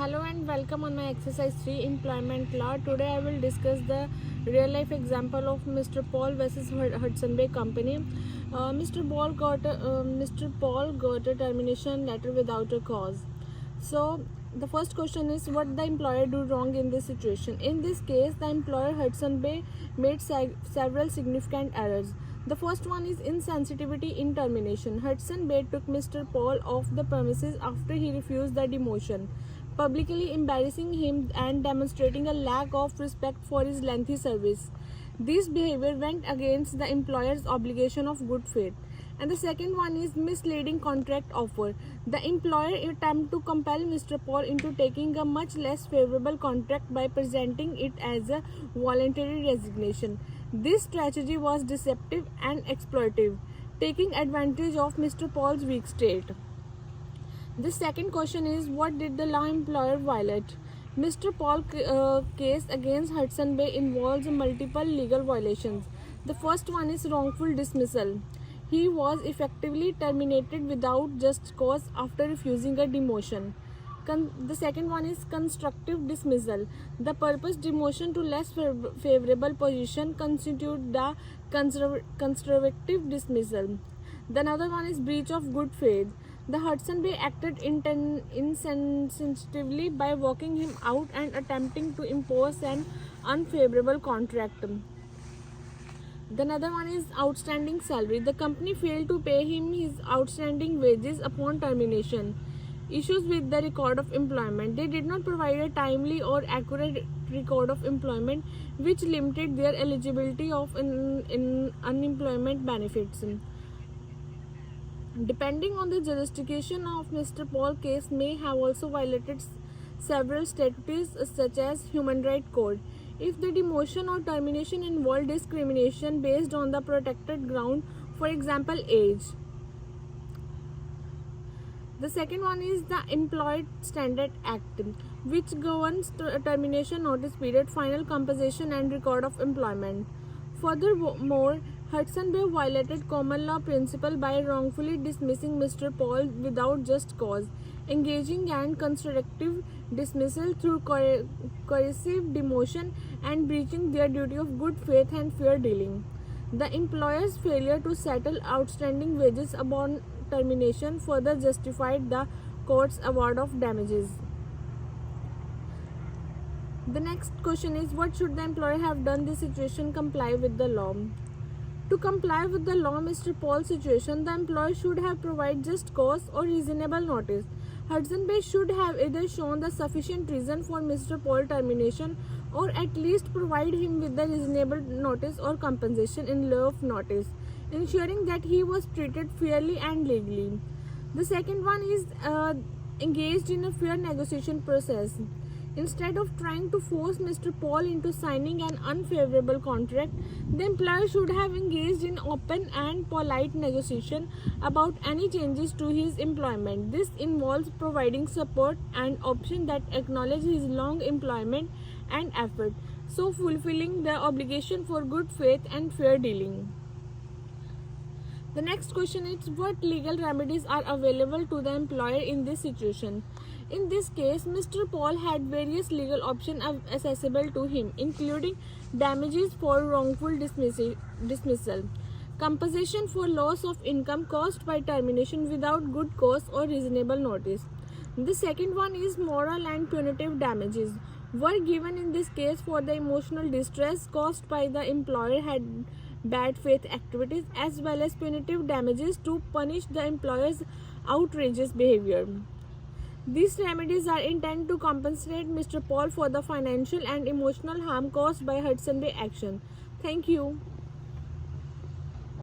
Hello and welcome on my exercise 3 employment law. Today I will discuss the real life example of Mr. Paul versus Hudson Bay Company. Mr. Paul got a termination letter without a cause. So the first question is, what the employer do wrong in this situation? In this case, the employer Hudson Bay made several significant errors. The first one is insensitivity in termination. Hudson Bay took Mr. Paul off the premises after he refused the demotion, publicly embarrassing him and demonstrating a lack of respect for his lengthy service. This behavior went against the employer's obligation of good faith. And the second one is misleading contract offer. The employer attempted to compel Mr. Paul into taking a much less favorable contract by presenting it as a voluntary resignation. This strategy was deceptive and exploitative, taking advantage of Mr. Paul's weak state. The second question is, what did the law employer violate? Mr. Paul case against Hudson Bay involves multiple legal violations. The first one is wrongful dismissal. He was effectively terminated without just cause after refusing a demotion. The second one is constructive dismissal. The purpose demotion to less favorable position constitute the constructive dismissal. The another one is breach of good faith. The Hudson Bay acted insensitively by walking him out and attempting to impose an unfavorable contract. The another one is outstanding salary. The company failed to pay him his outstanding wages upon termination. Issues with the record of employment. They did not provide a timely or accurate record of employment, which limited their eligibility of in unemployment benefits. Depending on the jurisdiction of Mr. Paul case may have also violated several statutes such as Human Rights Code. If the demotion or termination involved discrimination based on the protected ground, for example age. The second one is the Employed Standard Act, which governs termination notice period, final compensation and record of employment. Furthermore, Hudson Bay violated common law principle by wrongfully dismissing Mr. Paul without just cause, engaging in constructive dismissal through coercive demotion, and breaching their duty of good faith and fair dealing. The employer's failure to settle outstanding wages upon termination further justified the court's award of damages. The next question is, what should the employer have done in this situation comply with the law? To comply with the law, Mr. Paul's situation, the employer should have provided just cause or reasonable notice. Hudson Bay should have either shown the sufficient reason for Mr. Paul termination or at least provide him with the reasonable notice or compensation in lieu of notice, ensuring that he was treated fairly and legally. The second one is engaged in a fair negotiation process. Instead of trying to force Mr. Paul into signing an unfavorable contract, the employer should have engaged in open and polite negotiation about any changes to his employment. This involves providing support and option that acknowledge his long employment and effort, so fulfilling the obligation for good faith and fair dealing. The next question is, what legal remedies are available to the employer in this situation? In this case, Mr. Paul had various legal options accessible to him, including damages for wrongful dismissal, compensation for loss of income caused by termination without good cause or reasonable notice. The second one is moral and punitive damages were given in this case for the emotional distress caused by the employer had bad faith activities, as well as punitive damages to punish the employer's outrageous behavior. These remedies are intended to compensate Mr. Paul for the financial and emotional harm caused by Hudson Bay action. Thank you.